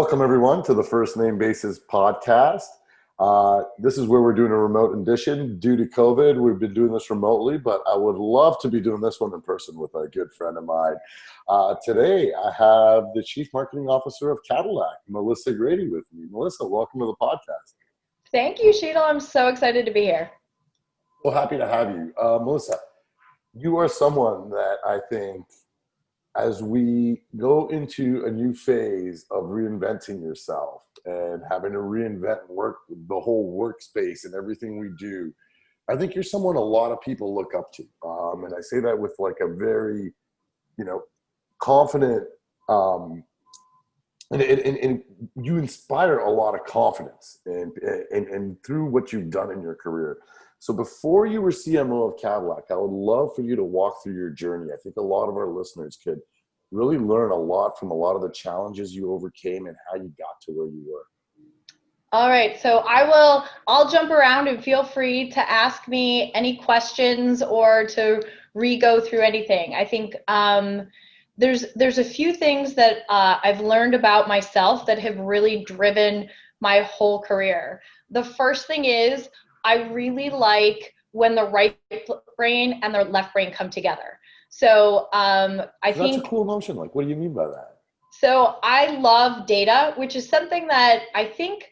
Welcome, everyone, to the First Name Basis podcast. This is where we're doing a remote edition. Due to COVID, we've been doing this remotely, but I would love to be doing this one in person with a good friend of mine. Today, I have the Chief Marketing Officer of Cadillac, Melissa Grady, with me. Melissa, welcome to the podcast. Thank you, Sheetal. I'm so excited to be here. So happy to have you. Melissa, you are someone that I think, as we go into a new phase of reinventing yourself and having to reinvent the whole workspace and everything we do, I think you're someone a lot of people look up to. And I say that with like a very, confident, and you inspire a lot of confidence and through what you've done in your career. So before you were CMO of Cadillac, I would love for you to walk through your journey. I think a lot of our listeners could really learn a lot from a lot of the challenges you overcame and how you got to where you were. All right, so I'll jump around and feel free to ask me any questions or to re-go through anything. I think there's a few things that I've learned about myself that have really driven my whole career. The first thing is I really like when the right brain and the left brain come together. So I think that's a cool notion. Like, what do you mean by that? So I love data, which is something that I think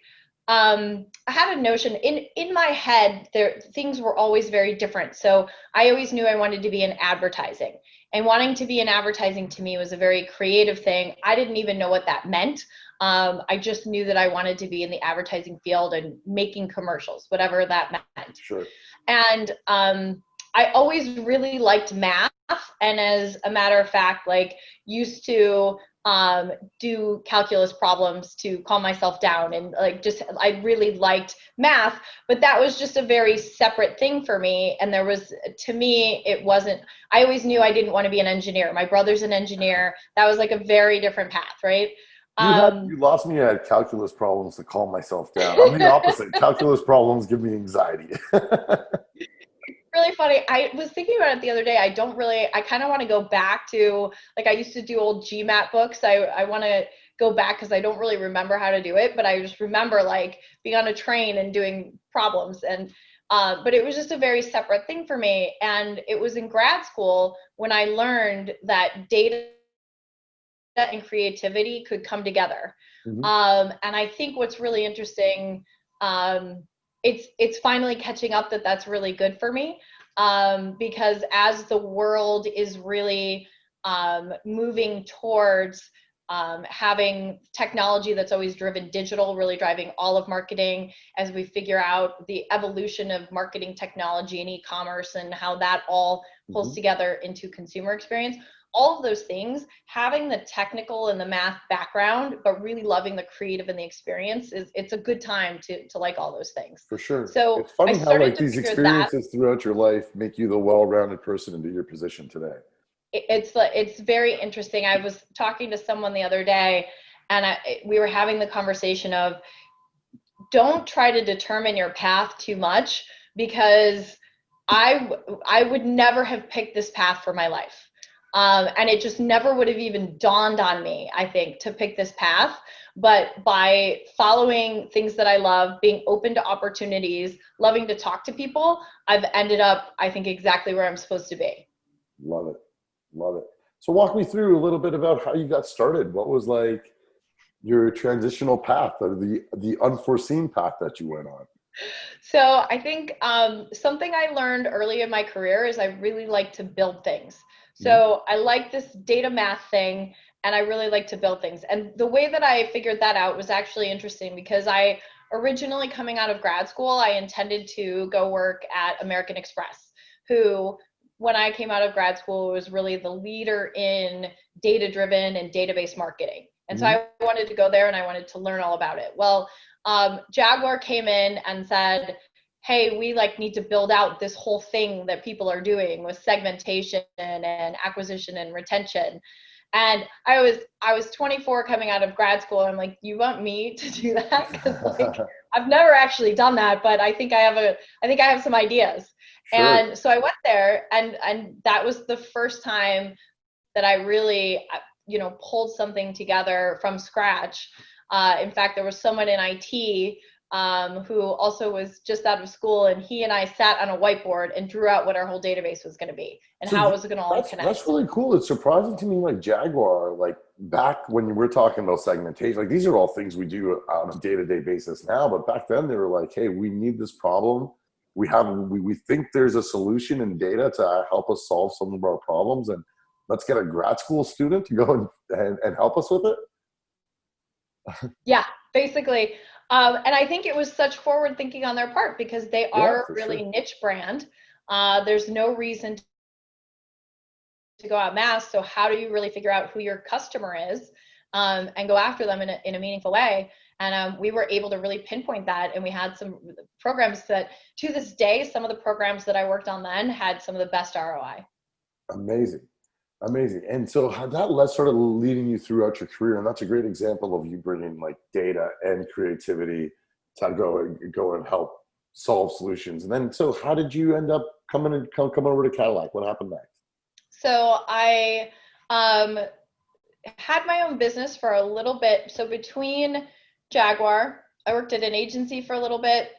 I had a notion in my head. Things were always very different. So I always knew I wanted to be in advertising, and wanting to be in advertising to me was a very creative thing. I didn't even know what that meant. I just knew that I wanted to be in the advertising field and making commercials, whatever that meant. Sure. And I always really liked math, and as a matter of fact, used to do calculus problems to calm myself down, and I really liked math, but that was just a very separate thing for me. And to me, it wasn't, I always knew I didn't want to be an engineer. My brother's an engineer. That was like a very different path, right? You lost me at calculus problems to calm myself down. I'm the opposite. Calculus problems give me anxiety. Really funny. I was thinking about it the other day. I kind of want to go back to, I used to do old GMAT books. I want to go back because I don't really remember how to do it, but I just remember being on a train and doing problems. And but it was just a very separate thing for me. And it was in grad school when I learned that data and creativity could come together. Mm-hmm. And I think what's really interesting, it's finally catching up that that's really good for me, because as the world is really moving towards having technology that's always driven digital, really driving all of marketing, as we figure out the evolution of marketing technology and e-commerce and how that all pulls together into consumer experience. All of those things, having the technical and the math background, but really loving the creative and the experience, it's a good time to like all those things. For sure. So it's funny how these experiences throughout your life make you the well-rounded person into your position today. It's very interesting. I was talking to someone the other day, and we were having the conversation of, don't try to determine your path too much, because I would never have picked this path for my life. And it just never would have even dawned on me, I think, to pick this path. But by following things that I love, being open to opportunities, loving to talk to people, I've ended up, I think, exactly where I'm supposed to be. Love it. Love it. So walk me through a little bit about how you got started. What was your transitional path, or the unforeseen path that you went on? So I think something I learned early in my career is I really like to build things. So I like this data math thing, and I really like to build things. And the way that I figured that out was actually interesting, because I originally, coming out of grad school, I intended to go work at American Express, who, when I came out of grad school, was really the leader in data-driven and database marketing. And so I wanted to go there, and I wanted to learn all about it. Well, Jaguar came in and said, hey, we need to build out this whole thing that people are doing with segmentation and acquisition and retention. And I was 24 coming out of grad school. I'm like, you want me to do that? Because I've never actually done that, but I think I have some ideas. Sure. And so I went there, and that was the first time that I really, pulled something together from scratch. In fact, there was someone in IT who also was just out of school, and he and I sat on a whiteboard and drew out what our whole database was going to be and how it was going to all connect. That's really cool. It's surprising to me, like Jaguar, like back when we're talking about segmentation, like these are all things we do on a day-to-day basis now, but back then they were like, hey, we need this problem. We think there's a solution in data to help us solve some of our problems, and let's get a grad school student to go and help us with it. Yeah, basically. And I think it was such forward thinking on their part because they are a really niche brand. There's no reason to go out mass. So how do you really figure out who your customer is and go after them in a meaningful way? And we were able to really pinpoint that. And we had some programs that to this day, some of the programs that I worked on then had some of the best ROI. Amazing. Amazing. And so that started leading you throughout your career. And that's a great example of you bringing like data and creativity to go and help solve solutions. And then, so how did you end up coming over to Cadillac? What happened next? So I had my own business for a little bit. So between Jaguar, I worked at an agency for a little bit,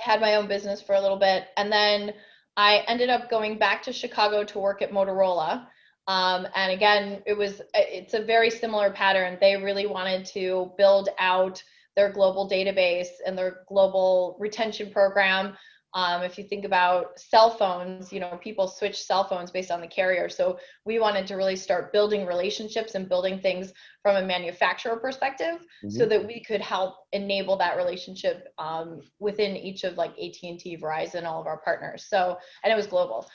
had my own business for a little bit. And then I ended up going back to Chicago to work at Motorola. And again, it's a very similar pattern. They really wanted to build out their global database and their global retention program. If you think about cell phones, people switch cell phones based on the carrier. So we wanted to really start building relationships and building things from a manufacturer perspective so that we could help enable that relationship within each of like AT&T, Verizon, all of our partners. So, and it was global.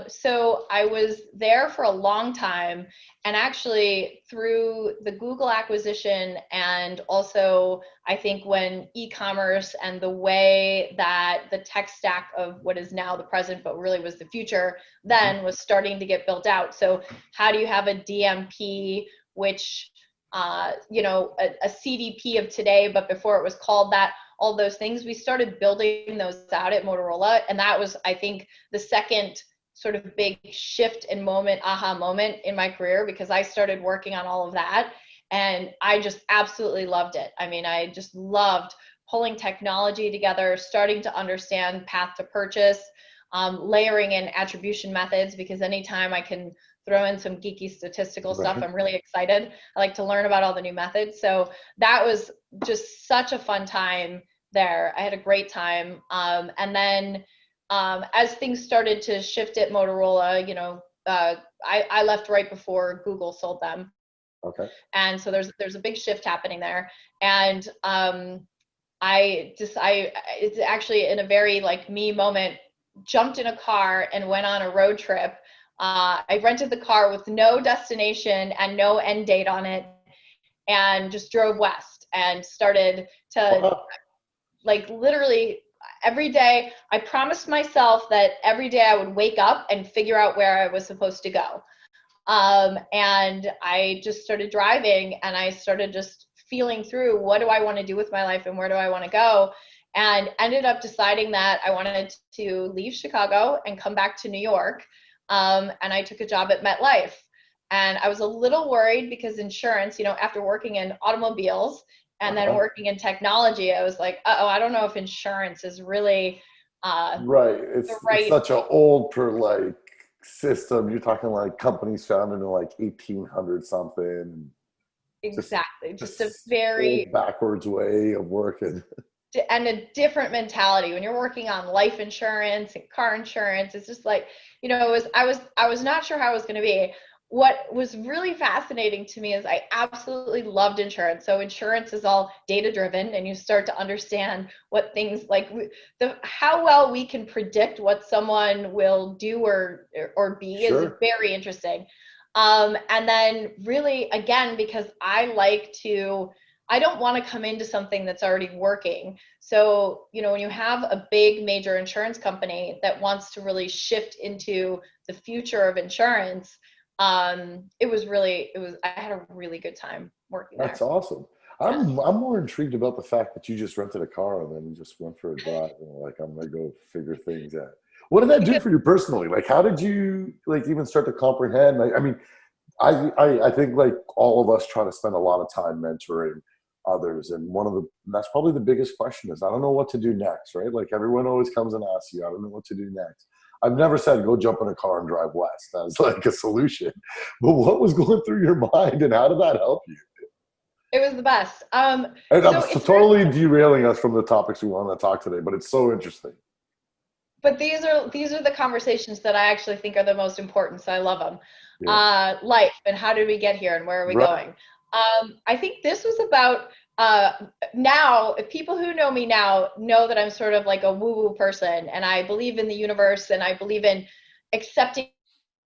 So I was there for a long time, and actually through the Google acquisition, and also I think when e-commerce and the way that the tech stack of what is now the present, but really was the future then, was starting to get built out. So how do you have a DMP, which, a CDP of today, but before it was called that, all those things, we started building those out at Motorola. And that was, I think, the second sort of big shift and aha moment in my career, because I started working on all of that. And I just absolutely loved it. I mean, I just loved pulling technology together, starting to understand path to purchase, layering in attribution methods, because anytime I can throw in some geeky statistical stuff, I'm really excited. I like to learn about all the new methods. So that was just such a fun time there. I had a great time. And then as things started to shift at Motorola, I left right before Google sold them. Okay. And so there's a big shift happening there. And it's actually in a very like me moment, jumped in a car and went on a road trip. I rented the car with no destination and no end date on it, and just drove west and started to like literally every day. I promised myself that every day I would wake up and figure out where I was supposed to go. And I just started driving, and I started just feeling through, what do I want to do with my life and where do I want to go? And ended up deciding that I wanted to leave Chicago and come back to New York. And I took a job at MetLife. And I was a little worried because insurance, after working in automobiles and then working in technology, I was like, I don't know if insurance is really right. It's such an old system. You're talking like companies founded in like 1800 something. Exactly. Just a very backwards way of working. And a different mentality when you're working on life insurance and car insurance. It's just like, I was not sure how it was going to be. What was really fascinating to me is I absolutely loved insurance. So insurance is all data driven, and you start to understand what things like how well we can predict what someone will do or be is very interesting. And then really, again, because I don't want to come into something that's already working. So, when you have a big major insurance company that wants to really shift into the future of insurance, I had a really good time working there. That's awesome. I'm more intrigued about the fact that you just rented a car and then just went for a drive and like, I'm going to go figure things out. What did that do for you personally? Like, how did you even start to comprehend? I mean, I think like all of us try to spend a lot of time mentoring others. And that's probably the biggest question is, I don't know what to do next, right? Like everyone always comes and asks you, I don't know what to do next. I've never said, go jump in a car and drive west as like a solution, but what was going through your mind and how did that help you? It was the best. And So I'm totally derailing us from the topics we want to talk today, but it's so interesting. But these are the conversations that I actually think are the most important. So I love them. Yeah. Life and how did we get here and where are we Right. going? I think this was about now. If people who know me now know that I'm sort of like a woo-woo person, and I believe in the universe, and I believe in accepting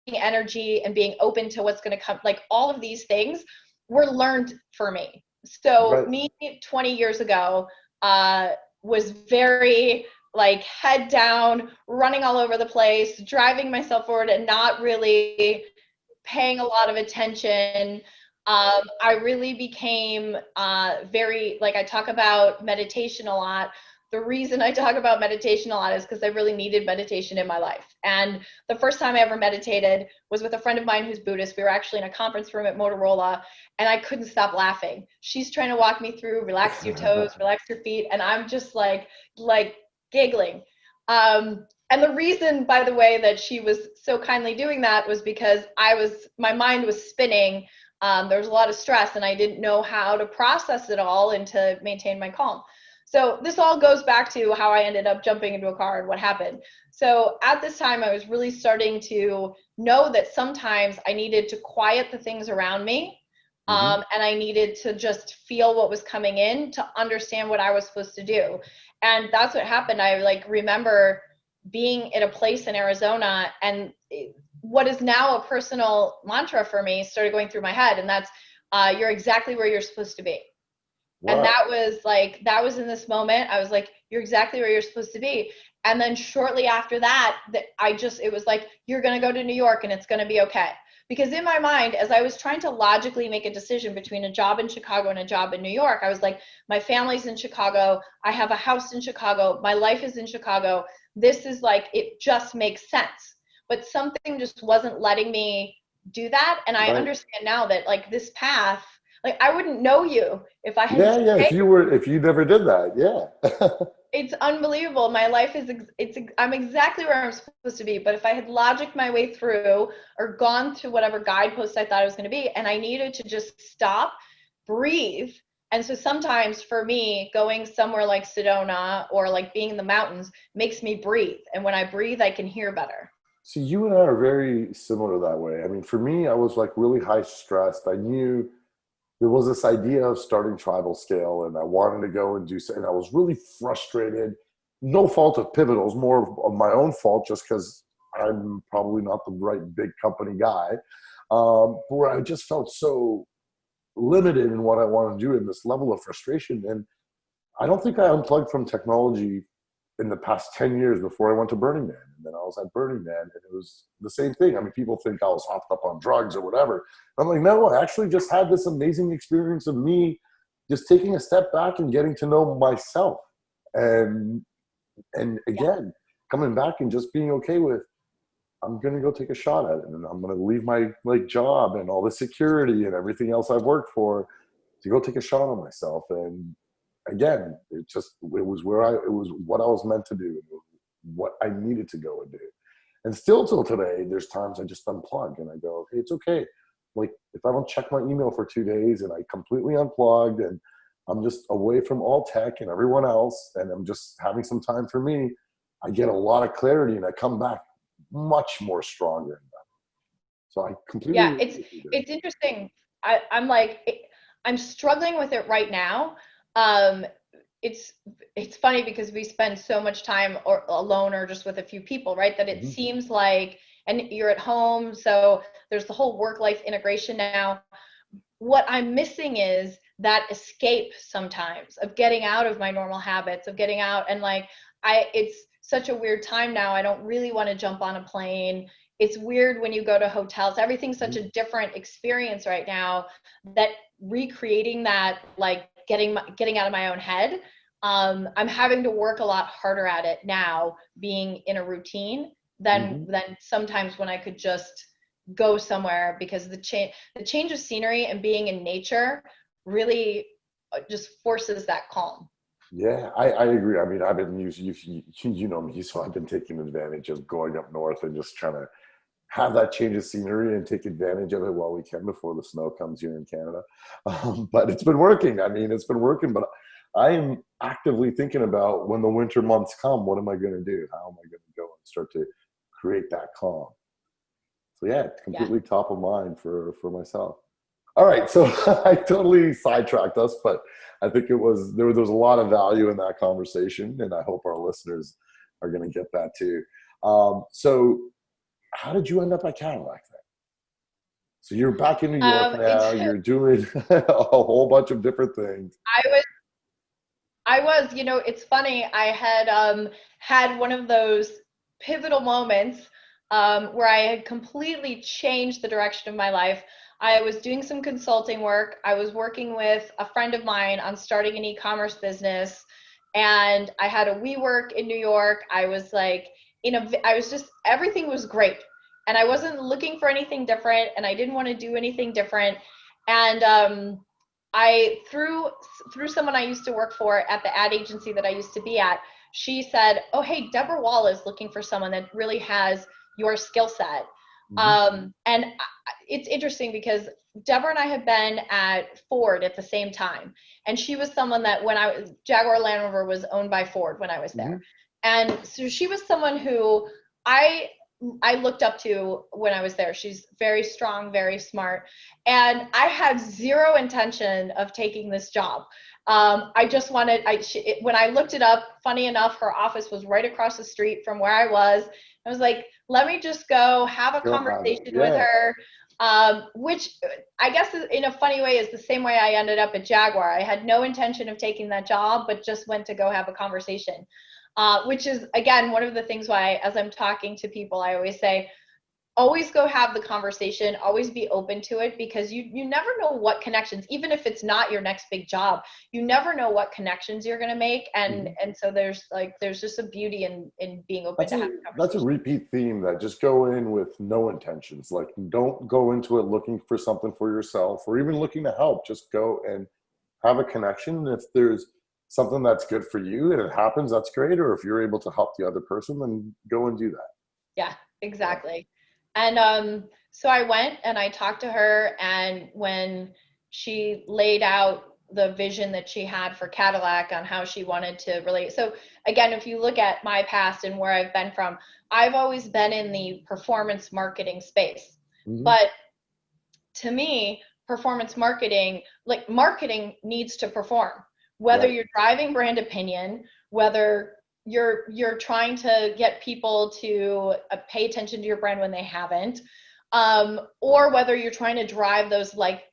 energy and being open to what's going to come. Like all of these things were learned for me. So Right. me 20 years ago was very like head down, running all over the place, driving myself forward and not really paying a lot of attention. I really became very, like I talk about meditation a lot. The reason I talk about meditation a lot is because I really needed meditation in my life. And the first time I ever meditated was with a friend of mine who's Buddhist. We were actually in a conference room at Motorola, and I couldn't stop laughing. She's trying to walk me through, relax your toes, relax your feet, and I'm just like giggling. And the reason, by the way, that she was so kindly doing that was because my mind was spinning. There was a lot of stress and I didn't know how to process it all and to maintain my calm. So this all goes back to how I ended up jumping into a car and what happened. So at this time, I was really starting to know that sometimes I needed to quiet the things around me. And I needed to just feel what was coming in to understand what I was supposed to do. And that's what happened. I remember being in a place in Arizona, and what is now a personal mantra for me started going through my head, and that's you're exactly where you're supposed to be. Wow. And that was in this moment. I was like, you're exactly where you're supposed to be. And then shortly after that, it was like, you're going to go to New York and it's going to be okay. Because in my mind, as I was trying to logically make a decision between a job in Chicago and a job in New York, I was like, my family's in Chicago. I have a house in Chicago. My life is in Chicago. This is like, it just makes sense. But something just wasn't letting me do that. And I understand now that like this path, like I wouldn't know you if I had Yeah. If you never did that. Yeah. It's unbelievable. My life I'm exactly where I'm supposed to be. But if I had logicked my way through or gone to whatever guidepost I thought I was going to be, and I needed to just stop, breathe. And so sometimes for me, going somewhere like Sedona or like being in the mountains makes me breathe. And when I breathe, I can hear better. So you and I are very similar that way. I mean, for me, I was like really high stressed. I knew there was this idea of starting TribalScale, and I wanted to go and do so, and I was really frustrated. No fault of Pivotal, it was more of my own fault, just because I'm probably not the right big company guy. Where I just felt so limited in what I wanted to do, and this level of frustration. And I don't think I unplugged from technology in the past 10 years before I went to Burning Man. And then I was at Burning Man and it was the same thing. I mean, people think I was hopped up on drugs or whatever. I'm like, no, I actually just had this amazing experience of me just taking a step back and getting to know myself. And again, coming back and just being okay with, I'm going to go take a shot at it. And I'm going to leave my job and all the security and everything else I've worked for to go take a shot on myself. And again, it was what I was meant to do, what I needed to go and do. And still till today, there's times I just unplug and I go, okay, it's okay. Like if I don't check my email for 2 days and I completely unplugged and I'm just away from all tech and everyone else, and I'm just having some time for me, I get a lot of clarity and I come back much more stronger. So I completely. Yeah, it's interesting. I'm struggling with it right now. Um, it's funny because we spend so much time or alone or just with a few people, right? That it seems like, and you're at home, so there's the whole work-life integration now. What I'm missing is that escape sometimes of getting out of my normal habits, of getting out and it's such a weird time now. I don't really want to jump on a plane. It's weird when you go to hotels. Everything's such a different experience right now that recreating that, like getting out of my own head. I'm having to work a lot harder at it now, being in a routine than sometimes when I could just go somewhere, because the change of scenery and being in nature really just forces that calm. Yeah, I agree. I mean, I've been you know me, so I've been taking advantage of going up north and just trying to have that change of scenery and take advantage of it while we can before the snow comes here in Canada. But it's been working. I mean, it's been working, but I am actively thinking about when the winter months come, what am I going to do? How am I going to go and start to create that calm? So yeah, it's Yeah. completely top of mind for myself. All right, so I totally sidetracked us, but I think there was a lot of value in that conversation, and I hope our listeners are going to get that too. So how did you end up at Cadillac then? So you're back in New York now. It's You're doing a whole bunch of different things. I was, it's funny. I had had one of those pivotal moments where I had completely changed the direction of my life. I was doing some consulting work. I was working with a friend of mine on starting an e-commerce business, and I had a WeWork in New York. I was like, I was just, everything was great, and I wasn't looking for anything different, and I didn't want to do anything different. And I through someone I used to work for at the ad agency that I used to be at, she said, "Oh, hey, Deborah Wall is looking for someone that really has your skill set." Mhm. And it's interesting because Deborah and I had been at Ford at the same time, and she was someone that when Jaguar Land Rover was owned by Ford when I was there, Mhm. and so she was someone who I I looked up to when I was there. She's very strong, very smart. And I had zero intention of taking this job. I just wanted, when I looked it up, funny enough, her office was right across the street from where I was. I was like, let me just go have a Go have it. conversation with Yeah. her, which I guess in a funny way is the same way I ended up at Jaguar. I had no intention of taking that job, but just went to go have a conversation. Which is, again, one of the things why, as I'm talking to people, I always say, always go have the conversation, always be open to it, because you never know what connections, even if it's not your next big job, you never know what connections you're going to make. And Mhm. so there's just a beauty in being open That's to a having that's a conversations. repeat theme, that just go in with no intentions. Like, don't go into it looking for something for yourself or even looking to help. Just go and have a connection. If there's something that's good for you and it happens, that's great. Or if you're able to help the other person, then go and do that. Yeah, Yeah. exactly. And so I went and I talked to her, and when she laid out the vision that she had for Cadillac on how she wanted to relate. So again, if you look at my past and where I've been from, I've always been in the performance marketing space. Mhm. But to me, performance marketing, like marketing needs to perform. Whether Right. you're driving brand opinion, whether you're trying to get people to pay attention to your brand when they haven't, or whether you're trying to drive those like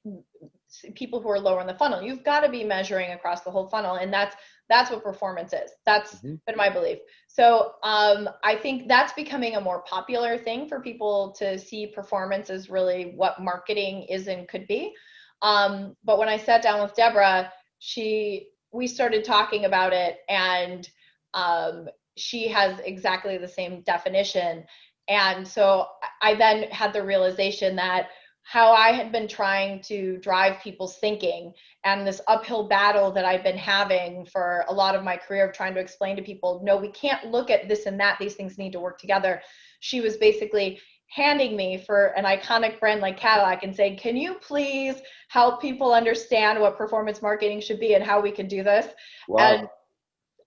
people who are lower in the funnel. You've got to be measuring across the whole funnel, and that's what performance is. That's Mhm. been my belief. So I think that's becoming a more popular thing for people to see performance as really what marketing is and could be. But when I sat down with Deborah, we started talking about it, and she has exactly the same definition. And so I then had the realization that how I had been trying to drive people's thinking, and this uphill battle that I've been having for a lot of my career of trying to explain to people, no, we can't look at this and that. These things need to work together. She was basically handing me for an iconic brand like Cadillac and saying, can you please help people understand what performance marketing should be and how we can do this? And,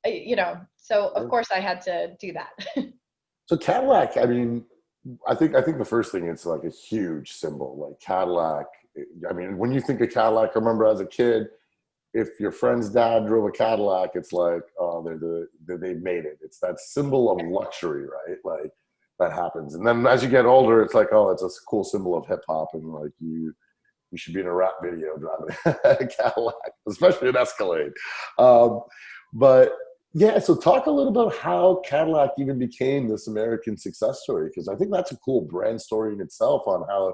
Wow. so of Yeah. course I had to do that. So Cadillac, I mean, I think the first thing, it's like a huge symbol, like Cadillac. I mean, when you think of Cadillac, I remember as a kid, if your friend's dad drove a Cadillac, it's like, oh, they made it. It's that symbol of luxury, right? Like, that happens. And then as you get older, it's like, oh, it's a cool symbol of hip hop, and like you should be in a rap video driving a Cadillac, especially an Escalade. Um, but yeah, so talk a little about how Cadillac even became this American success story, because I think that's a cool brand story in itself on how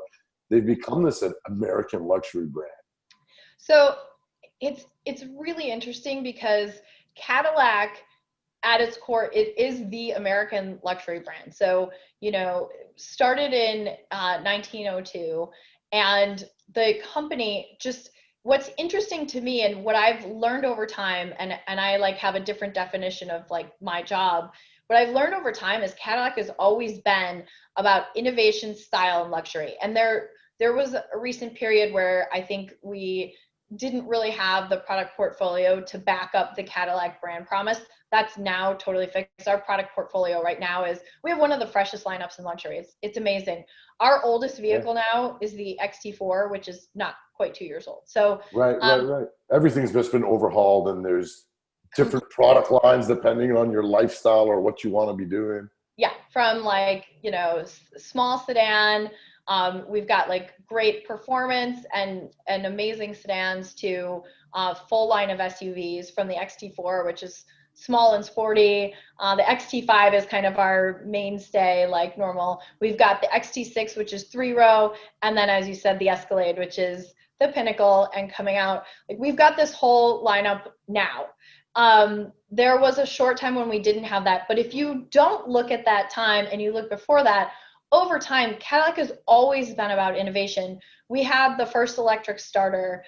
they've become this American luxury brand. So it's really interesting because Cadillac at its core, it is the American luxury brand. So, started in 1902, and the company just what's interesting to me and what I've learned over time, and I like have a different definition of like my job, what I've learned over time is Cadillac has always been about innovation, style, and luxury. And there was a recent period where I think we didn't really have the product portfolio to back up the Cadillac brand promise. That's now totally fixed. Our product portfolio right now is, we have one of the freshest lineups in luxury. It's amazing. Our oldest vehicle now is the XT4, which is not quite 2 years old. So right. Everything's just been overhauled, and there's different product lines depending on your lifestyle or what you want to be doing. Yeah, from like, small sedan, we've got like great performance and amazing sedans to full line of SUVs, from the XT4, which is small and sporty. The XT5 is kind of our mainstay, like normal. We've got the XT6, which is 3-row. And then, as you said, the Escalade, which is the pinnacle and coming out. Like, we've got this whole lineup now. There was a short time when we didn't have that. But if you don't look at that time and you look before that, over time, Cadillac has always been about innovation. We had the first electric starter.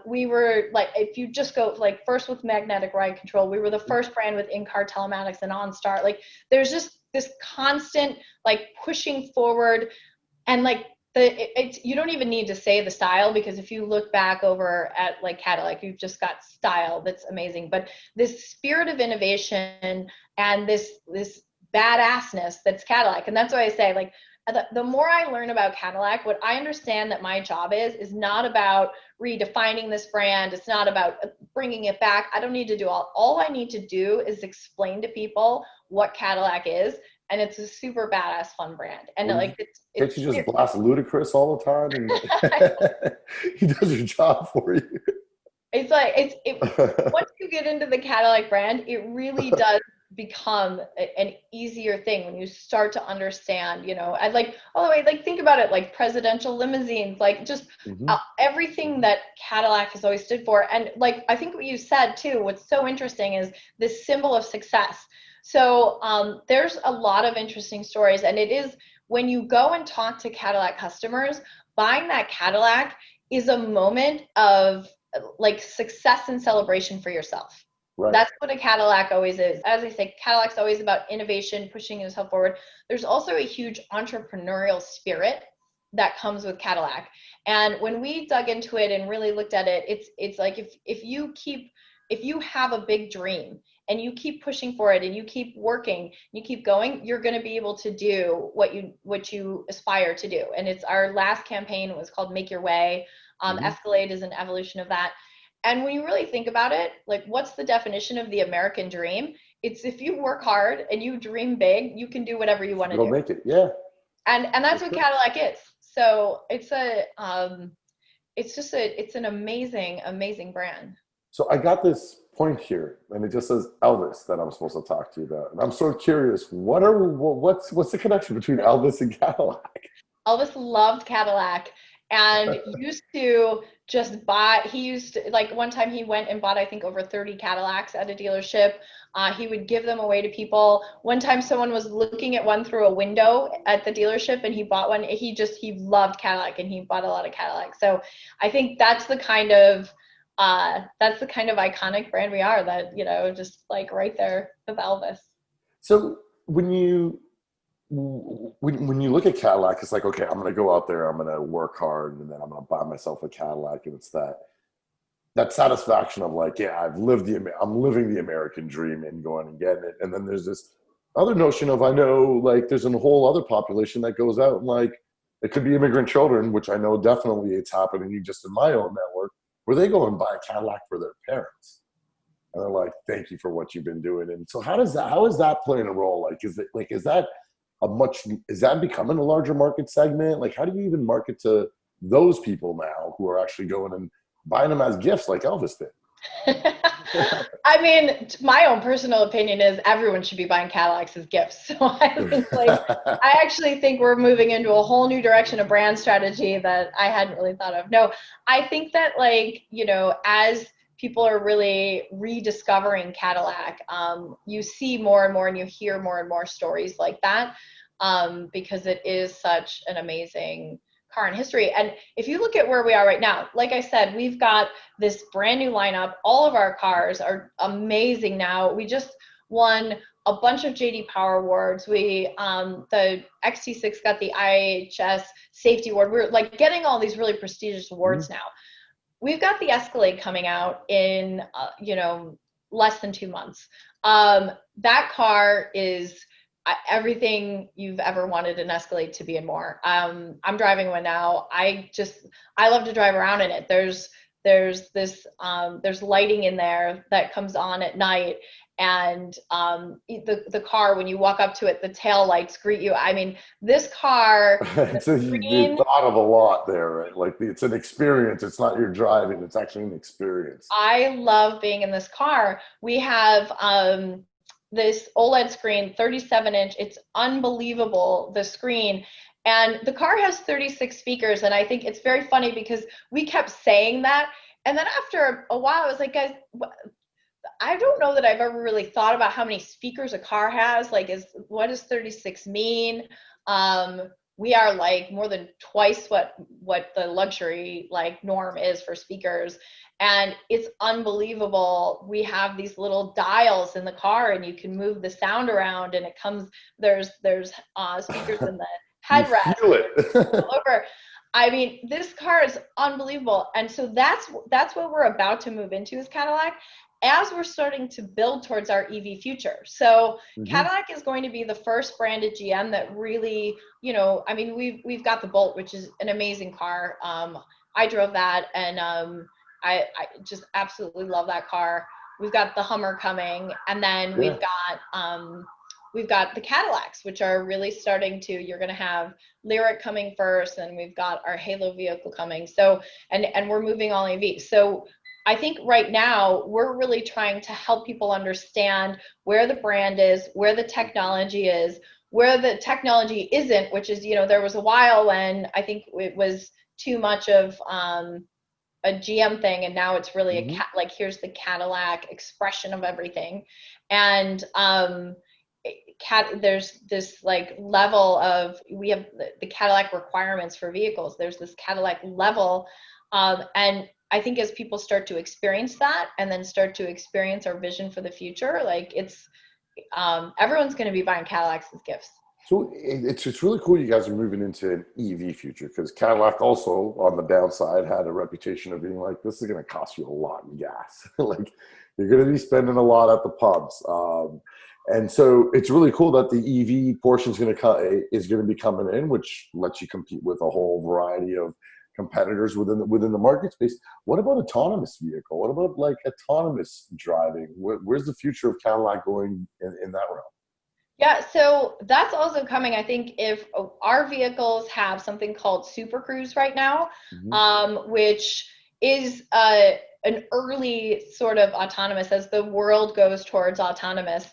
We were like, if you just go like first with magnetic ride control, we were the first brand with in-car telematics and OnStar. Like, there's just this constant like pushing forward, and like you don't even need to say the style, because if you look back over at like Cadillac, you've just got style that's amazing. But this spirit of innovation and this badassness that's Cadillac, and that's why I say, like, the more I learn about Cadillac, what I understand that my job is not about redefining this brand. It's not about bringing it back. I don't need to do all I need to do is explain to people what Cadillac is. And it's a super badass, fun brand. And like, Can't you just blast Ludacris all the time and he does your job for you? It's like, once you get into the Cadillac brand, it really does become an easier thing when you start to understand, I like all the way, like, think about it, like presidential limousines, like just everything that Cadillac has always stood for. And like, I think what you said too, what's so interesting is this symbol of success. So there's a lot of interesting stories, and it is, when you go and talk to Cadillac customers, buying that Cadillac is a moment of like success and celebration for yourself. Right. That's what a Cadillac always is. As I say, Cadillac's always about innovation, pushing yourself forward. There's also a huge entrepreneurial spirit that comes with Cadillac. And when we dug into it and really looked at it, it's like, if you have a big dream and you keep pushing for it and you keep working, you keep going, you're going to be able to do what you aspire to do. And it's, our last campaign was called Make Your Way. Escalade is an evolution of that. And when you really think about it, like, what's the definition of the American dream? It's, if you work hard and you dream big, you can do whatever you want to do. Go make it, yeah. And that's what Cadillac is. So it's it's an amazing, amazing brand. So I got this point here, and it just says Elvis that I'm supposed to talk to you about. And I'm so curious, what's the connection between Elvis and Cadillac? Elvis loved Cadillac and used to just buy. He used to, like, one time he went and bought, I think, over 30 Cadillacs at a dealership. He would give them away to people. One time someone was looking at one through a window at the dealership and he bought one. He loved Cadillac and he bought a lot of Cadillacs. So I think that's the kind of iconic brand we are, that, just like right there with Elvis. So when you look at Cadillac, it's like, okay, I'm going to go out there, I'm going to work hard, and then I'm going to buy myself a Cadillac. And it's that satisfaction of like, yeah, I'm living the American dream and going and getting it. And then there's this other notion of, I know, like, there's a whole other population that goes out and, like, it could be immigrant children, which I know definitely it's happening just in my own network, where they go and buy a Cadillac for their parents. And they're like, thank you for what you've been doing. And so how is that playing a role? Like, is that becoming a larger market segment? Like, how do you even market to those people now who are actually going and buying them as gifts like Elvis did? I mean, my own personal opinion is everyone should be buying Cadillacs as gifts. So I actually think we're moving into a whole new direction of brand strategy that I hadn't really thought of. No, I think that, like, as people are really rediscovering Cadillac, you see more and more and you hear more and more stories like that, because it is such an amazing car in history. And if you look at where we are right now, like I said, we've got this brand new lineup. All of our cars are amazing now. We just won a bunch of JD Power Awards. The XT6 got the IHS Safety Award. We're like getting all these really prestigious awards now. We've got the Escalade coming out in, less than 2 months. That car is everything you've ever wanted an Escalade to be and more. I'm driving one now. I love to drive around in it. There's lighting in there that comes on at night, and the car, when you walk up to it, the tail lights greet you. I mean, this car, So you thought of a lot there, right? Like it's an experience. It's not your driving. It's actually an experience. I love being in this car. We have this OLED screen, 37-inch. It's unbelievable, the screen. And the car has 36 speakers. And I think it's very funny because we kept saying that. And then after a while, I was like, guys, I don't know that I've ever really thought about how many speakers a car has. Like, what does 36 mean? We are like more than twice what the luxury like norm is for speakers. And it's unbelievable. We have these little dials in the car, and you can move the sound around, and it comes, there's speakers in the headrest. You feel it. Over. I mean, this car is unbelievable. And so that's what we're about to move into as Cadillac, as we're starting to build towards our EV future. So Cadillac is going to be the first branded GM that really, we've got the Bolt, which is an amazing car. I drove that, and I just absolutely love that car. We've got the Hummer coming, and then we've got the Cadillacs, which are really starting to, you're going to have Lyric coming first, and we've got our Halo vehicle coming. So, and we're moving all EV. So I think right now we're really trying to help people understand where the brand is, where the technology is, where the technology isn't, which is, there was a while when I think it was too much of a GM thing, and now it's really like here's the Cadillac expression of everything. And there's this like level of, we have the Cadillac requirements for vehicles. There's this Cadillac level, and I think as people start to experience that, and then start to experience our vision for the future, like it's everyone's going to be buying Cadillacs as gifts. So it's really cool you guys are moving into an EV future, because Cadillac also, on the downside, had a reputation of being like, this is going to cost you a lot in gas. Like, you're going to be spending a lot at the pumps. And so it's really cool that the EV portion is going to be coming in, which lets you compete with a whole variety of competitors within the market space. What about autonomous vehicle? What about like autonomous driving? Where's the future of Cadillac going in that realm? Yeah, so that's also coming. I think if our vehicles have something called Super Cruise right now, which is an early sort of autonomous as the world goes towards autonomous.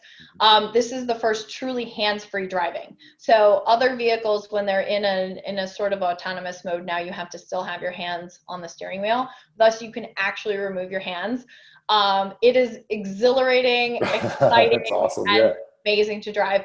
This is the first truly hands-free driving. So other vehicles, when they're in a sort of autonomous mode, now you have to still have your hands on the steering wheel. Thus, you can actually remove your hands. It is exhilarating, exciting, That's awesome. and amazing to drive.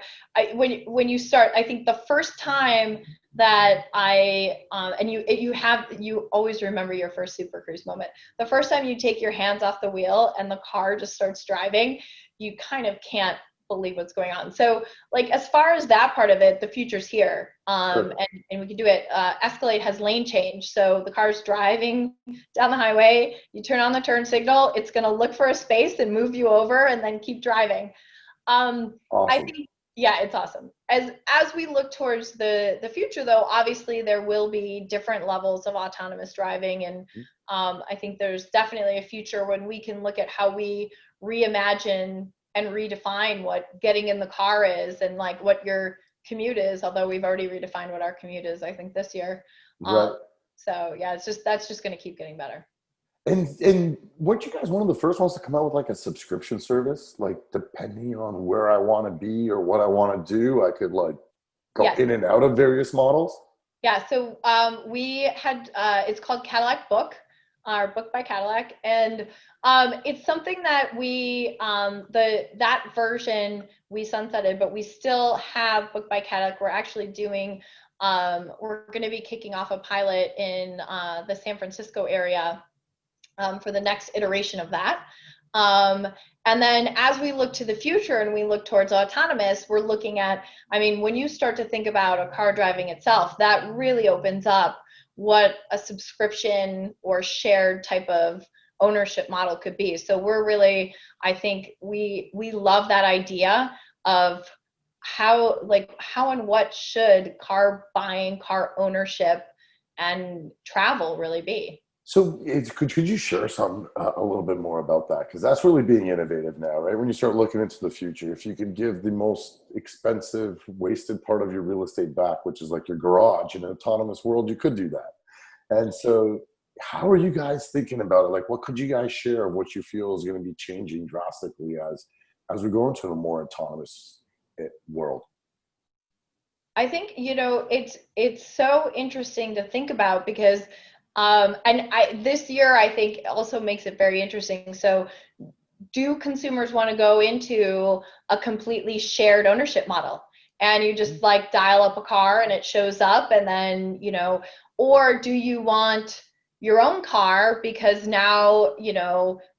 When you start, I think the first time that and you always remember your first Super Cruise moment. The first time you take your hands off the wheel and the car just starts driving, you kind of can't believe what's going on. So like, as far as that part of it, the future's here. Sure. And we can do it. Escalade has lane change. So the car's driving down the highway, you turn on the turn signal, it's going to look for a space and move you over and then keep driving. Awesome. I think, yeah, it's awesome. As we look towards the future, though, obviously there will be different levels of autonomous driving. And I think there's definitely a future when we can look at how we reimagine and redefine what getting in the car is, and like what your commute is, although we've already redefined what our commute is, I think, this year. Right. So yeah, that's just going to keep getting better. And weren't you guys one of the first ones to come out with like a subscription service? Like, depending on where I want to be or what I want to do, I could like go in and out of various models? Yeah, so we had, it's called Cadillac Book, or Book by Cadillac. And it's something that we, that version we sunsetted, but we still have Book by Cadillac. We're actually doing We're going to be kicking off a pilot in the San Francisco area for the next iteration of that. And then as we look to the future and we look towards autonomous, we're looking at, I mean, when you start to think about a car driving itself, that really opens up what a subscription or shared type of ownership model could be. So we're really, I think we love that idea of how and what should car buying, car ownership, and travel really be. So could you share a little bit more about that? Because that's really being innovative now, right? When you start looking into the future, if you could give the most expensive, wasted part of your real estate back, which is like your garage in an autonomous world, you could do that. And so how are you guys thinking about it? Like, what could you guys share of what you feel is going to be changing drastically as we go into a more autonomous world? I think, it's so interesting to think about because this year, I think also makes it very interesting. So do consumers want to go into a completely shared ownership model? And you just like dial up a car and it shows up and then, or do you want your own car? Because now,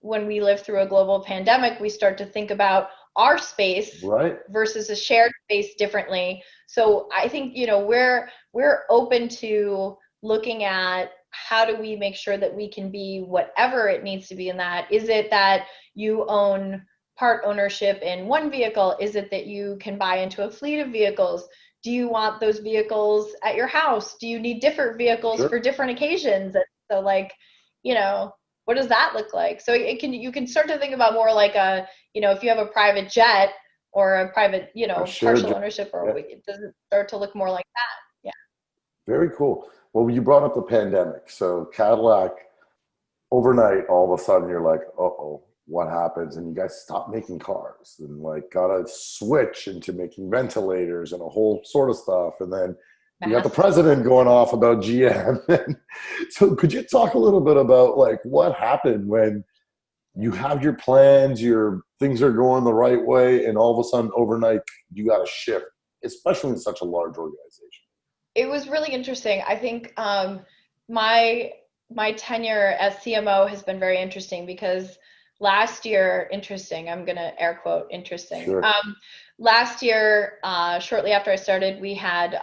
when we live through a global pandemic, we start to think about our space versus a shared space differently. So I think, we're open to looking at how do we make sure that we can be whatever it needs to be in that. Is it that you own part ownership in one vehicle? Is it that you can buy into a fleet of vehicles? Do you want those vehicles at your house? Do you need different vehicles for different occasions? And so what does that look like? So you can start to think about more like if you have a private jet or a private, partial ownership, or it doesn't start to look more like that. Yeah. Very cool. Well, you brought up the pandemic. So Cadillac, overnight, all of a sudden you're like, uh-oh, what happens? And you guys stopped making cars and got to switch into making ventilators and a whole sort of stuff. And then you got the president going off about GM. So could you talk a little bit about what happened when you have your plans, your things are going the right way, and all of a sudden overnight you got to shift, especially in such a large organization? It was really interesting. I think my tenure as CMO has been very interesting because last year, I'm going to air quote interesting. Sure. Last year, shortly after I started, we had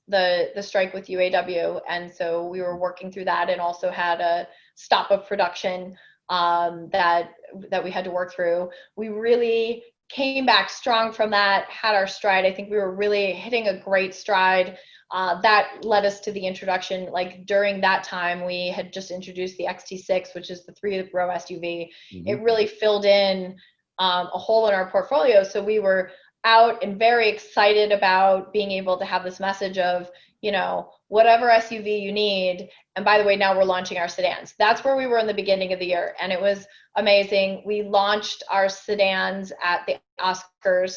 the strike with UAW, and so we were working through that, and also had a stop of production that we had to work through. We really came back strong from that, had our stride. I think we were really hitting a great stride. That led us to the introduction. During that time, we had just introduced the XT6, which is the 3-row SUV. It really filled in a hole in our portfolio. So we were out and very excited about being able to have this message of, whatever SUV you need. And by the way, now we're launching our sedans. That's where we were in the beginning of the year. And it was amazing. We launched our sedans at the Oscars.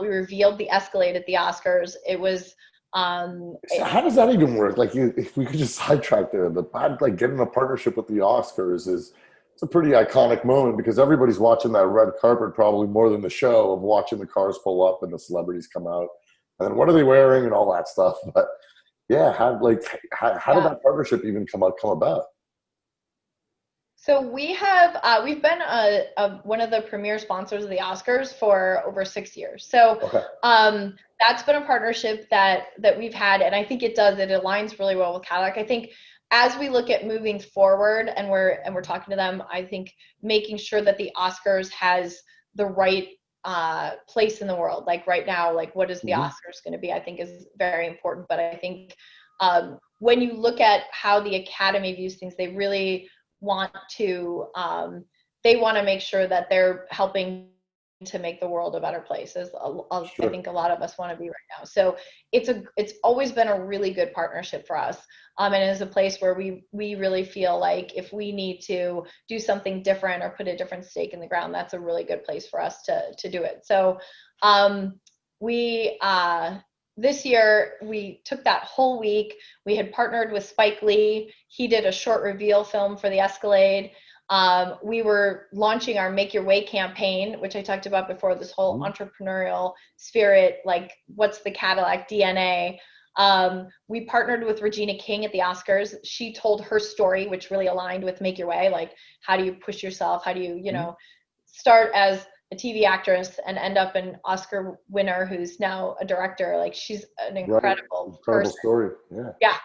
We revealed the Escalade at the Oscars. It was so how does that even work? If we could just sidetrack there, getting a partnership with the Oscars it's a pretty iconic moment because everybody's watching that red carpet probably more than the show of watching the cars pull up and the celebrities come out and then what are they wearing and all that stuff. But yeah, how did that partnership even come about? So we've been one of the premier sponsors of the Oscars for over 6 years. So that's been a partnership that we've had, and I think it aligns really well with Cadillac. I think as we look at moving forward, and we're talking to them, I think making sure that the Oscars has the right place in the world. Right now, what is the Oscars going to be? I think is very important. But I think when you look at how the Academy views things, they really want to make sure that they're helping to make the world a better place, as I think a lot of us want to be right now. So it's always been a really good partnership for us, and it's a place where we really feel like if we need to do something different or put a different stake in the ground, that's a really good place for us to do it. So this year we took that whole week. We had partnered with Spike Lee. He did a short reveal film for the Escalade. We were launching our Make Your Way campaign, which I talked about before, this whole entrepreneurial spirit, what's the Cadillac DNA. We partnered with Regina King at the Oscars. She told her story, which really aligned with Make Your Way. Like, how do you push yourself? How do you, start as a TV actress and end up an Oscar winner who's now a director? Like, she's an incredible person. Story. Yeah. Yeah.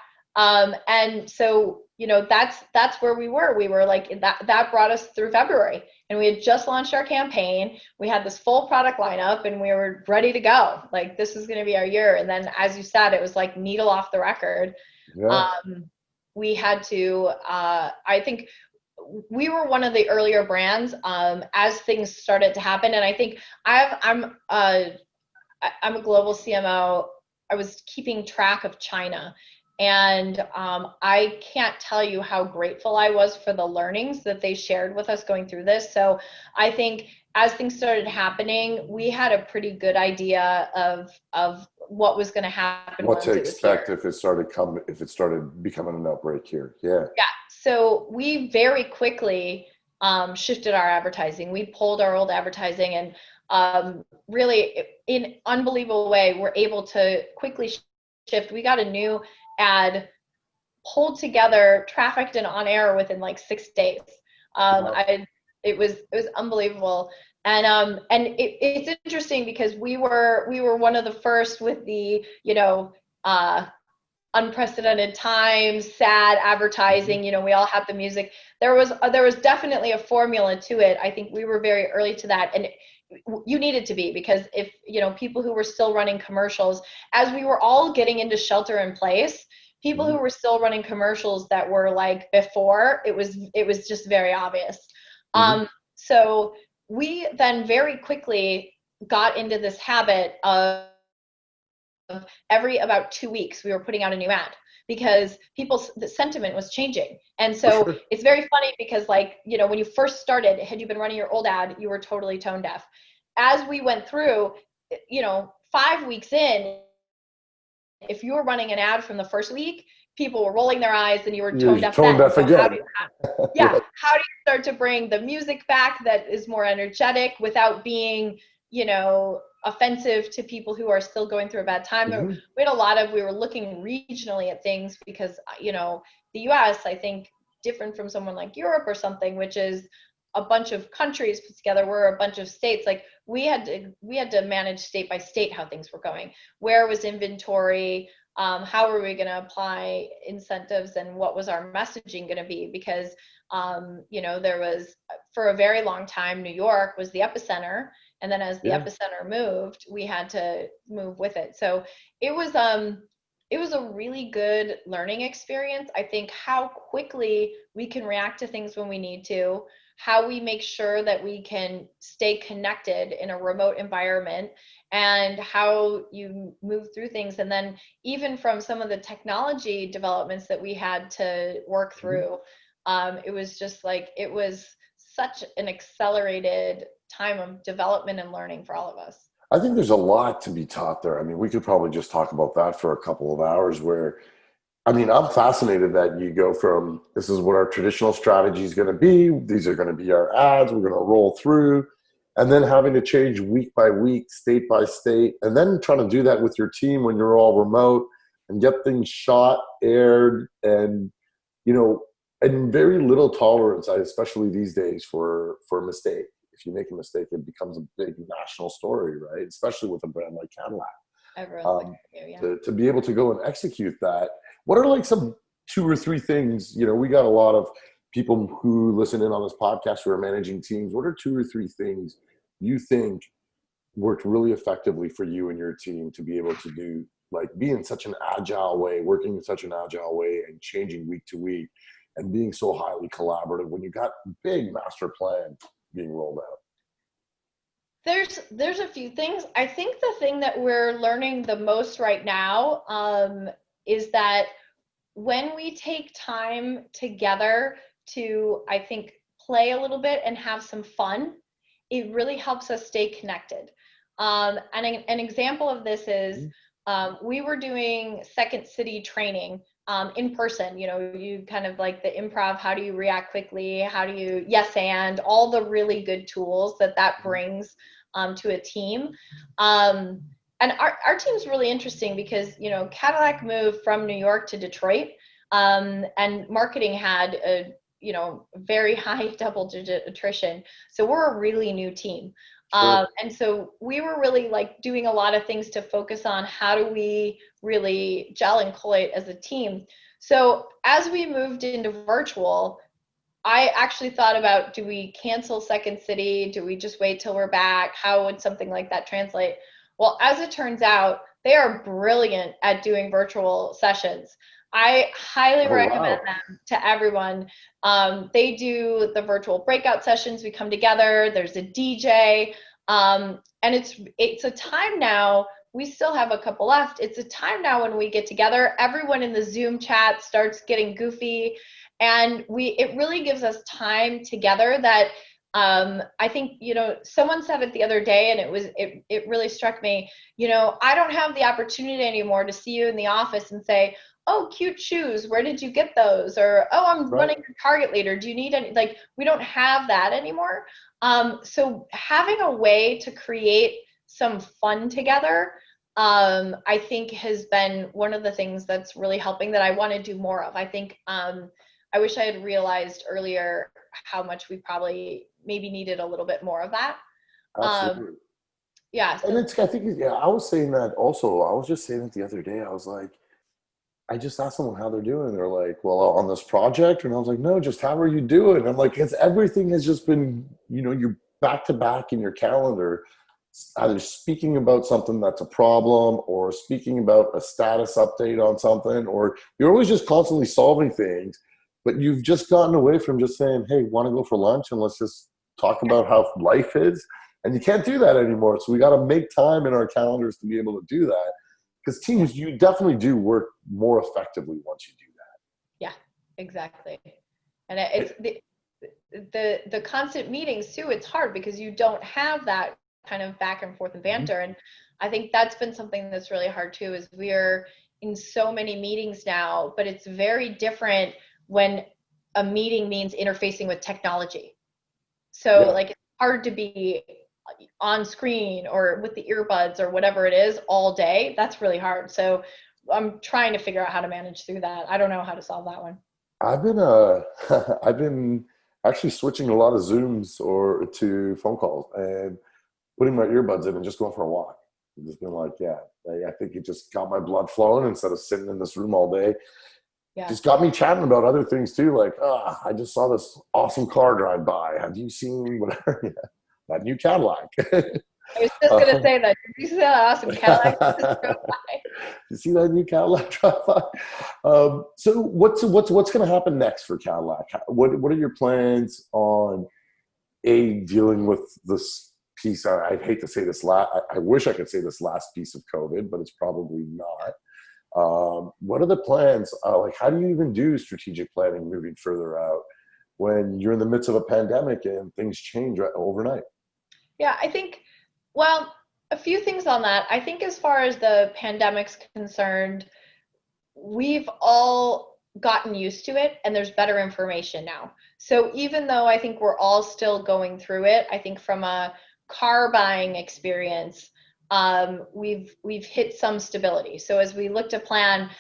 And so, that's where we were. We were like, that brought us through February, and we had just launched our campaign. We had this full product lineup and we were ready to go. Like, this is going to be our year. And then, as you said, it was like needle off the record. Yeah. We had to, I think we were one of the earlier brands, as things started to happen. And I think I'm a global CMO. I was keeping track of China. And I can't tell you how grateful I was for the learnings that they shared with us going through this. So I think as things started happening, we had a pretty good idea of what was going to happen. What to expect if it started becoming an outbreak here. Yeah. Yeah. So we very quickly shifted our advertising. We pulled our old advertising, and really, in an unbelievable way, we're able to quickly shift. We got a new ad pulled together, trafficked, and on air within like 6 days. Wow. It was unbelievable. And it's interesting because we were one of the first with the unprecedented times, sad advertising. We all had the music. There was definitely a formula to it. I think we were very early to that, and you needed to be, because if people who were still running commercials, as we were all getting into shelter in place, people who were still running commercials that were like before, it was just very obvious. So we then very quickly got into this habit of every about 2 weeks we were putting out a new ad, because the sentiment was changing. And so it's very funny because, like, when you first started, had you been running your old ad, you were totally tone deaf. As we went through, 5 weeks in, if you were running an ad from the first week, people were rolling their eyes and you were tone deaf. Tone deaf again. How do you start to bring the music back that is more energetic without being, offensive to people who are still going through a bad time? We were looking regionally at things, because, the US, I think, different from someone like Europe or something, which is a bunch of countries put together. We're a bunch of states. Like, we had to manage state by state how things were going. Where was inventory? How were we going to apply incentives, and what was our messaging going to be? Because, there was, for a very long time, New York was the epicenter. And then as the epicenter moved, we had to move with it. So it was a really good learning experience. I think how quickly we can react to things when we need to, how we make sure that we can stay connected in a remote environment, and how you move through things. And then even from some of the technology developments that we had to work through, it was just like, it was such an accelerated time of development and learning for all of us. I think there's a lot to be taught there. I mean, we could probably just talk about that for a couple of hours, I'm fascinated that you go from, this is what our traditional strategy is going to be, these are going to be our ads, we're going to roll through, and then having to change week by week, state by state, and then trying to do that with your team when you're all remote, and get things shot, aired, and, and very little tolerance, especially these days, for a mistake. If you make a mistake, it becomes a big national story, right? Especially with a brand like Cadillac. Everyone's looking at you, to be able to go and execute that. What are like some 2 or 3 things? We got a lot of people who listen in on this podcast who are managing teams. What are 2 or 3 things you think worked really effectively for you and your team to be able to do, like, be in such an agile way, working in such an agile way, and changing week to week, and being so highly collaborative when you got a big master plan being rolled out? There's a few things. I think the thing that we're learning the most right now is that when we take time together to, I think, play a little bit and have some fun, it really helps us stay connected. And an example of this is we were doing Second City training in person. You kind of like the improv, how do you react quickly? How do you and all the really good tools that brings to a team. and our team's really interesting because, you know, Cadillac moved from New York to Detroit, and marketing had a, you know, very high double-digit attrition. So we're a really new team. Sure. And so we were really like doing a lot of things to focus on how do we really gel and collate as a team. So as we moved into virtual, I actually thought about, do we cancel Second City? Do we just wait till we're back? How would something like that translate? Well, as it turns out, they are brilliant at doing virtual sessions. I highly Oh, recommend wow. them to everyone. They do the virtual breakout sessions. We come together. There's a DJ, and it's a time now. We still have a couple left. It's a time now when we get together. Everyone in the Zoom chat starts getting goofy, and it really gives us time together that I think, you know, someone said it the other day, and it really struck me. You know, I don't have the opportunity anymore to see you in the office and say, oh, cute shoes, where did you get those? Or, oh, I'm Right. running your Target leader, do you need any? Like, we don't have that anymore. So having a way to create some fun together, I think has been one of the things that's really helping, that I want to do more of. I think I wish I had realized earlier how much we probably maybe needed a little bit more of that. Um, Absolutely. yeah, And so it's, I think, yeah, I was saying that also. I was just saying it the other day. I was like, I just asked someone how they're doing. They're like, well, on this project. And I was like, no, just how are you doing? I'm like, it's everything has just been, you know, you're back to back in your calendar, either speaking about something that's a problem or speaking about a status update on something, or you're always just constantly solving things. But you've just gotten away from just saying, hey, want to go for lunch and let's just talk about how life is. And you can't do that anymore. So we got to make time in our calendars to be able to do that. Because yeah, teams, you definitely do work more effectively once you do yeah, exactly. And that. it's the constant meetings too. It's hard because you don't have that kind of back and forth and Mhm. banter. And I think that's been something that's really hard too, is we are in so many meetings now, but it's very different when a meeting means interfacing with technology. So Yeah, like it's hard to be on screen or with the earbuds or whatever it is all day. That's really hard. So I'm trying to figure out how to manage through that. I don't know how to solve that one. I've been I've been actually switching a lot of Zooms or to phone calls and putting my earbuds in and just going for a walk. And just been like, yeah, I think it just got my blood flowing instead of sitting in this room all day. Yeah. Just got me chatting about other things too. Like, I just saw this awesome car drive by. Have you seen whatever? Yeah, that new Cadillac? I was just gonna uh, say that. Did you see that awesome Cadillac that just drove by? you see that new Cadillac drive by? So what's going to happen next for Cadillac? What are your plans on dealing with this piece? I hate to say this I wish I could say this last piece of COVID, but it's probably not. What are the plans? Like, how do you even do strategic planning moving further out when you're in the midst of a pandemic and things change overnight? Yeah, I think, well, a few things on that. I think as far as the pandemic's concerned, we've all gotten used to it and there's better information now. So even though I think we're all still going through it, I think from a car buying experience, we've hit some stability. So as we look to plan,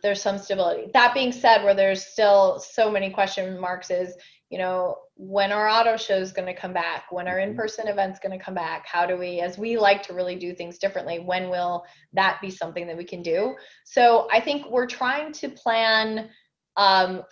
there's some stability. That being said, where there's still so many question marks is, you know, when our auto show is going to come back, when our Mhm. in-person events going to come back, how do we, as we like to really do things differently, when will that be something that we can do? So I think we're trying to plan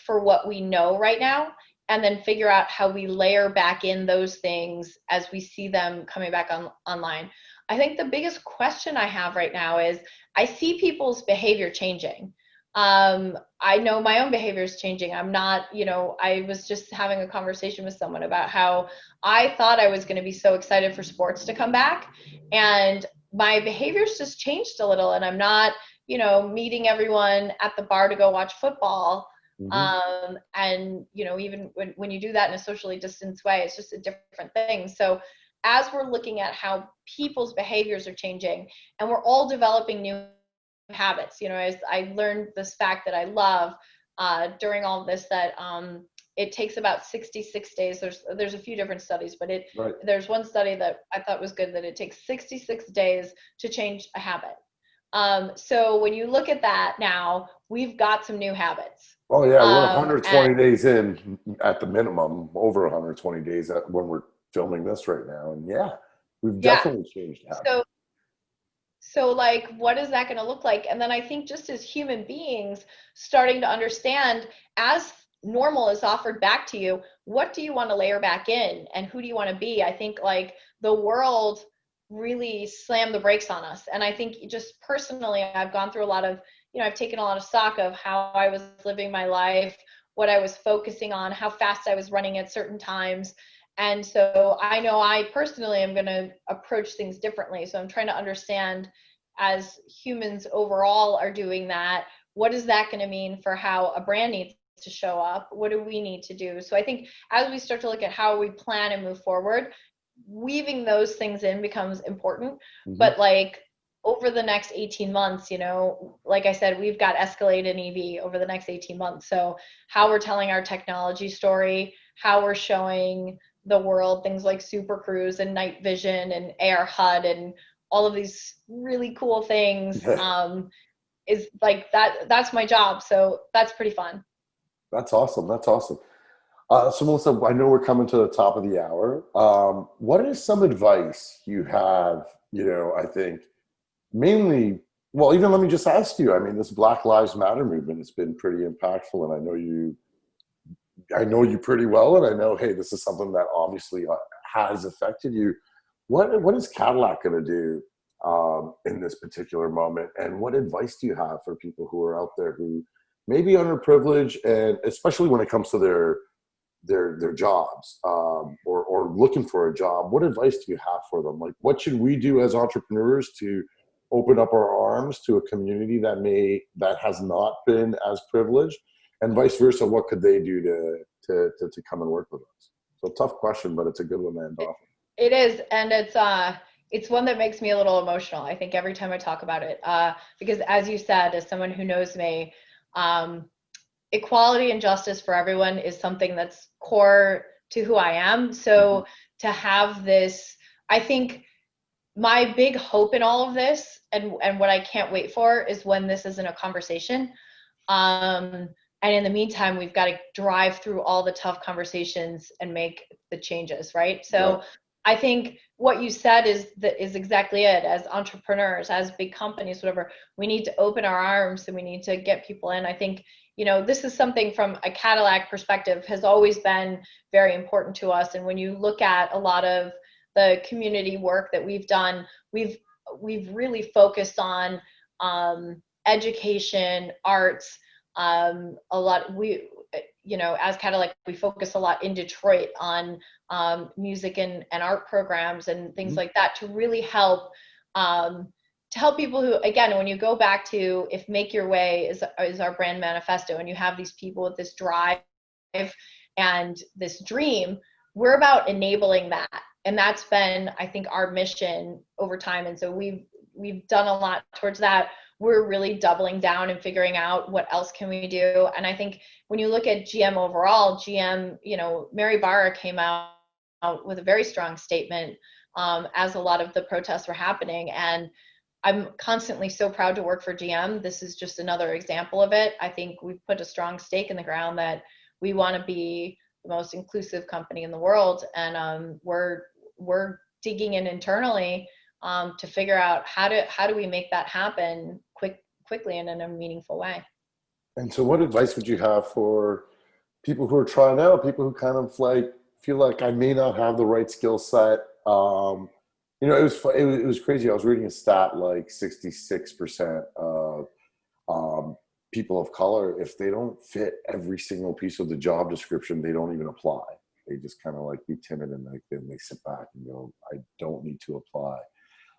for what we know right now, and then figure out how we layer back in those things as we see them coming back online. I think the biggest question I have right now is I see people's behavior changing. I know my own behavior is changing. I'm not, you know, I was just having a conversation with someone about how I thought I was going to be so excited for sports to come back, and my behavior's just changed a little, and I'm not, you know, meeting everyone at the bar to go watch football. Mhm. And, you know, even when you do that in a socially distanced way, it's just a different thing. So as we're looking at how people's behaviors are changing, and we're all developing new habits, you know, as I learned this fact that I love during all of this, that it takes about 66 days. There's a few different studies, but Right. there's one study that I thought was good, that it takes 66 days to change a habit. So when you look at that now, we've got some new habits. Oh yeah, we're 120 And days in at the minimum, over 120 days when we're filming this right now. And yeah, we've yeah, definitely changed habits. so so like, what is that going to look like? And then I think just as human beings, starting to understand, as normal is offered back to you, what do you want to layer back in, and who do you want to be? I think like the world really slammed the brakes on us. And I think just personally, I've gone through a lot of, I've taken a lot of stock of how I was living my life, what I was focusing on, how fast I was running at certain times. And so I know I personally am going to approach things differently. So I'm trying to understand, as humans overall are doing that, what is that going to mean for how a brand needs to show up? What do we need to do? So I think as we start to look at how we plan and move forward, weaving those things in becomes important. Mm-hmm. But like over the next 18 months, like I said, we've got Escalade and EV over the next 18 months. So how we're telling our technology story, how we're showing the world things like Super Cruise and night vision and AR HUD and all of these really cool things, is like that's my job. So that's pretty fun. That's awesome. That's awesome. So Melissa, I know we're coming to the top of the hour. What is some advice you have, I think mainly, well, even let me just ask you, I mean, this Black Lives Matter movement has been pretty impactful, and I know you pretty well, and I know, hey, this is something that obviously has affected you. What is Cadillac going to do in this particular moment, and what advice do you have for people who are out there who may be underprivileged, and especially when it comes to their jobs, or looking for a job? What advice do you have for them? Like, what should we do as entrepreneurs to open up our arms to a community that has not been as privileged, and vice versa? What could they do to come and work with us? So tough question, but it's a good one to end off. It is, and it's one that makes me a little emotional, I think, every time I talk about it, because as you said, as someone who knows me, equality and justice for everyone is something that's core to who I am. So to have this, I think my big hope in all of this, and what I can't wait for, is when this isn't a conversation. And in the meantime, we've got to drive through all the tough conversations and make the changes, right? So I think what you said is exactly it. As entrepreneurs, as big companies, whatever, we need to open our arms and we need to get people in. I think, this is something from a Cadillac perspective has always been very important to us. And when you look at a lot of the community work that we've done, we've really focused on education, arts, a lot. As Cadillac, we focus a lot in Detroit on music and art programs and things like that, to really help people who, again, when you go back to, if Make Your Way is our brand manifesto, and you have these people with this drive and this dream, we're about enabling that. And that's been, I think, our mission over time. And so we've done a lot towards that. We're really doubling down and figuring out what else can we do. And I think when you look at GM overall, Mary Barra came out with a very strong statement as a lot of the protests were happening. And I'm constantly so proud to work for GM. This is just another example of it. I think we've put a strong stake in the ground that we want to be the most inclusive company in the world. And we're digging in internally to figure out how do we make that happen quickly and in a meaningful way. And so what advice would you have for people who are trying out, people who kind of like feel like I may not have the right skill set? It was crazy. I was reading a stat like 66% of people of color, if they don't fit every single piece of the job description, they don't even apply. They just kind of like be timid, and then they sit back and go, I don't need to apply.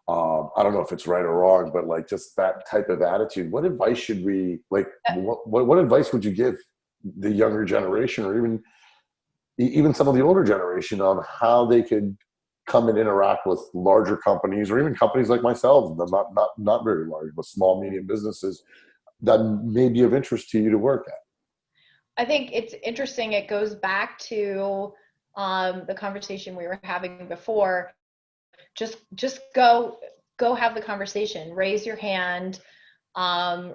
I don't know if it's right or wrong, but like just that type of attitude. What advice should we like? What advice would you give the younger generation, or even some of the older generation, on how they could come and interact with larger companies, or even companies like myself, not very large, but small, medium businesses that may be of interest to you to work at? I think it's interesting. It goes back to the conversation we were having before. Just go have the conversation. Raise your hand.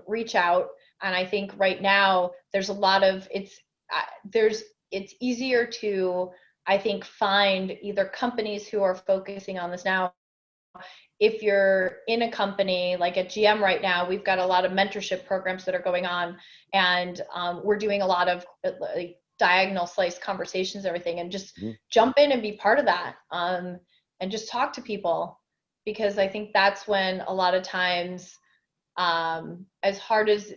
Reach out. And I think right now there's a lot of it's easier to, I think, find either companies who are focusing on this now. If you're in a company like at GM right now, we've got a lot of mentorship programs that are going on, and we're doing a lot of like diagonal slice conversations, everything, and just jump in and be part of that, and just talk to people, because I think that's when a lot of times, as hard as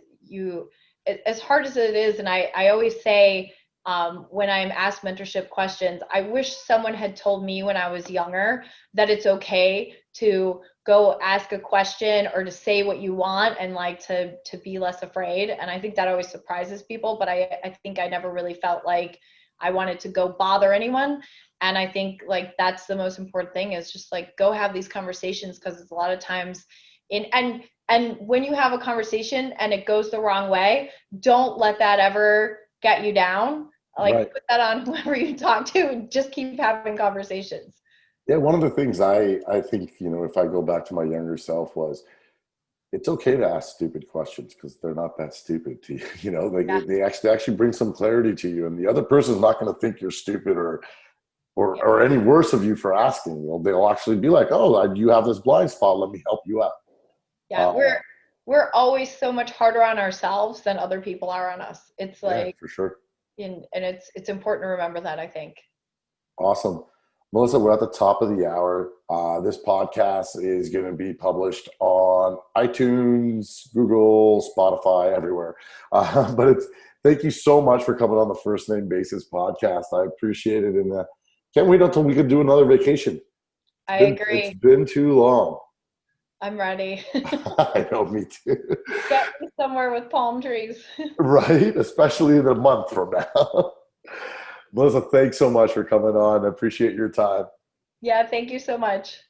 it is, and I always say, when I'm asked mentorship questions, I wish someone had told me when I was younger that it's okay to go ask a question or to say what you want, and like to be less afraid. And I think that always surprises people, but I think I never really felt like I wanted to go bother anyone. And I think like that's the most important thing, is just like go have these conversations, because it's a lot of times and when you have a conversation and it goes the wrong way, don't let that ever get you down. Like, right. Put that on whoever you talk to and just keep having conversations. Yeah, one of the things I think, if I go back to my younger self, was it's okay to ask stupid questions, because they're not that stupid to you. Yeah. They actually bring some clarity to you, and the other person's not going to think you're stupid or any worse of you for asking. They'll actually be like, oh, you have this blind spot, let me help you out. Yeah, we're always so much harder on ourselves than other people are on us. It's like, yeah, for sure. And it's important to remember that, I think. Awesome. Melissa, we're at the top of the hour. This podcast is going to be published on iTunes, Google, Spotify, everywhere. But thank you so much for coming on the First Name Basis podcast. I appreciate it. And can't wait until we can do another vacation. I agree. It's been too long. I'm ready. I know, me too. Get me somewhere with palm trees. Right? Especially in a month from now. Melissa, thanks so much for coming on. I appreciate your time. Yeah, thank you so much.